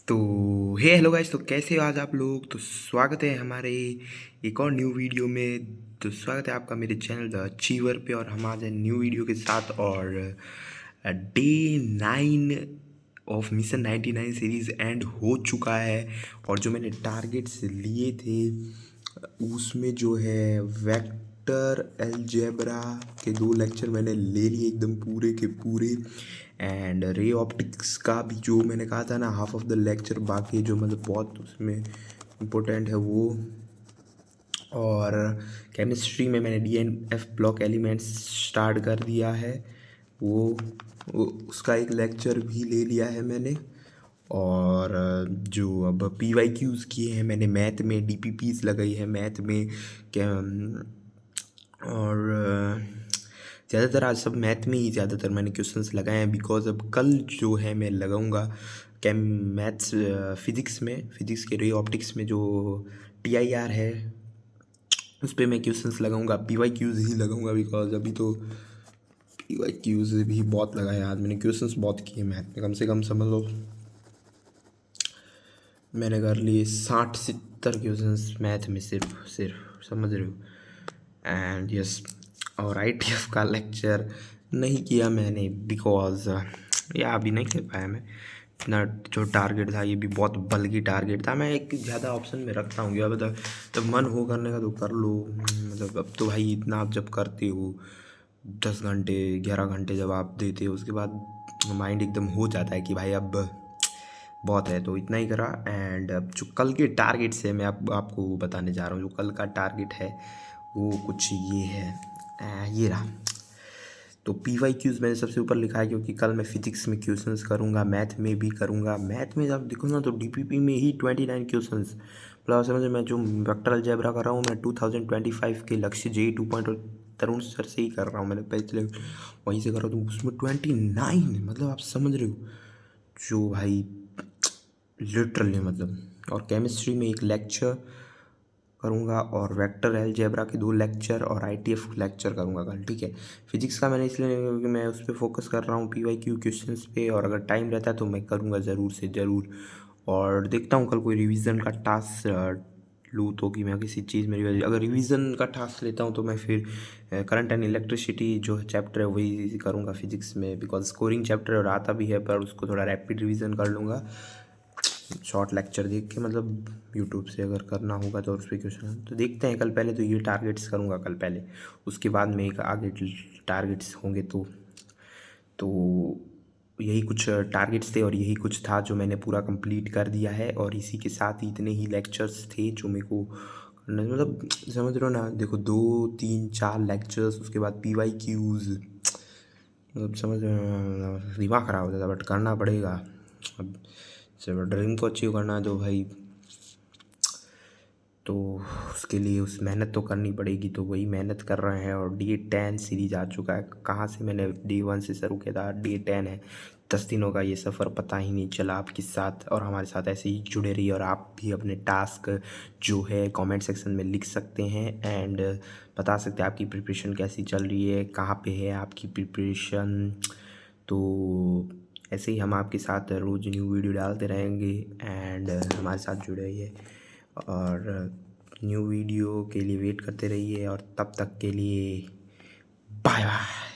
तो hello guys, तो कैसे हो आज आप लोग। तो स्वागत है हमारे एक और न्यू वीडियो में। तो स्वागत है आपका मेरे चैनल द अचीवर पे। और हम आज न्यू वीडियो के साथ और day 9 of mission 99 series and हो चुका है। और जो मैंने टारगेट्स लिए थे उसमें जो है वेक्टर अलजेब्रा के 2 लेक्चर मैंने ले लिए एकदम पूरे के पूरे। एंड रे ऑप्टिक्स का भी जो मैंने कहा था ना, हाफ ऑफ द लेक्चर बाकी है, जो मतलब बहुत उसमें इम्पोर्टेंट है वो। और केमिस्ट्री में मैंने DNF ब्लॉक एलिमेंट्स स्टार्ट कर दिया है, वो उसका एक लेक्चर भी ले लिया है मैंने। और जो अब PYQs किए हैं मैंने, मैथ में DPPs लगाई है मैथ में क्या। और ज़्यादातर आज सब मैथ में ही ज़्यादातर मैंने क्वेश्चंस लगाए हैं, बिकॉज अब कल जो है मैं लगाऊंगा मैथ्स फिज़िक्स के रे ऑप्टिक्स में जो TIR है उस पर मैं क्वेश्चंस लगाऊंगा, PYQs ही लगाऊंगा। बिकॉज अभी तो PYQs भी बहुत लगाए आज मैंने, क्वेश्चंस बहुत किए मैथ में, कम से कम समझ लो मैंने कर लिए 60-70 क्वेश्चंस मैथ में, सिर्फ समझ रहे हो। एंड यस, और ITF का लेक्चर नहीं किया मैंने बिकॉज या अभी नहीं कर पाया मैं। इतना जो टारगेट था ये भी बहुत बल्कि टारगेट था, मैं एक ज़्यादा ऑप्शन में रखता हूँ। अब जब मन हो करने का तो कर लो। मतलब अब तो भाई इतना आप जब करते हो 10 घंटे 11 घंटे जब आप देते हो, उसके बाद माइंड एकदम हो जाता है कि भाई अब बहुत है, तो इतना ही करा। एंड अब जो कल के टारगेट से मैं आपको बताने जा रहा हूँ। जो कल का टारगेट है वो कुछ ये है, ये रहा। तो PYQs मैंने सबसे ऊपर लिखा है क्योंकि कल मैं फिजिक्स में क्वेश्चंस करूँगा, मैथ में भी करूँगा। मैथ में जब देखो ना तो DPP में ही 29 क्वेश्चंस, मतलब समझ। मैं जो वेक्टर अलजेब्रा कर रहा हूँ मैं 2025 के लक्ष्य JEE 2.0 तरुण सर से ही कर रहा हूँ, मैंने पिछले वहीं से कर रहा हूँ। तो उसमें 29, मतलब आप समझ रहे हो जो भाई लिटरली मतलब। और केमिस्ट्री में एक लेक्चर करूँगा और वेक्टर अलजेब्रा के 2 लेक्चर और ITF लेक्चर करूँगा कल, ठीक है। फिजिक्स का मैंने इसलिए नहीं, क्योंकि मैं उस पर फोकस कर रहा हूँ PYQ क्वेश्चंस पे, और अगर टाइम रहता है तो मैं करूँगा ज़रूर से ज़रूर। और देखता हूँ कल कोई रिवीजन का टास्क लूँ तो, कि मैं किसी चीज़ में अगर रिवीजन का टास्क लेता हूँ तो मैं फिर करंट एंड इलेक्ट्रिसिटी जो चैप्टर है वही करूँगा फिजिक्स में, बिकॉज स्कोरिंग चैप्टर आता भी है पर उसको थोड़ा रैपिड रिवीजन कर लूँगा शॉर्ट लेक्चर देख के, मतलब यूट्यूब से अगर करना होगा तो उस पर क्वेश्चन। तो देखते हैं कल, पहले तो ये टारगेट्स करूँगा कल पहले, उसके बाद में एक आगे टारगेट्स होंगे। तो यही कुछ टारगेट्स थे और यही कुछ था जो मैंने पूरा कंप्लीट कर दिया है। और इसी के साथ ही इतने ही लेक्चर्स थे जो मेरे को मतलब समझ रहे हो ना। देखो 2 3 4 लेक्चर्स, उसके बाद PYQs, मतलब समझ दिमाग ख़राब हो जाता, बट करना पड़ेगा। अब जब ड्रीम को अचीव करना है तो भाई, तो उसके लिए उस मेहनत तो करनी पड़ेगी, तो वही मेहनत कर रहे हैं। और Day 10 सीरीज आ चुका है, कहाँ से मैंने Day 1 से शुरू किया था, Day 10 है। 10 दिनों का ये सफ़र पता ही नहीं चला आपके साथ, और हमारे साथ ऐसे ही जुड़े रहिए। और आप भी अपने टास्क जो है कमेंट सेक्शन में लिख सकते हैं एंड बता सकते हैं आपकी प्रिपरेशन कैसी चल रही है, कहाँ पे है आपकी प्रिपरेशन। तो ऐसे ही हम आपके साथ रोज़ न्यू वीडियो डालते रहेंगे एंड हमारे साथ जुड़े रहिए। और न्यू वीडियो के लिए वेट करते रहिए, और तब तक के लिए बाय बाय।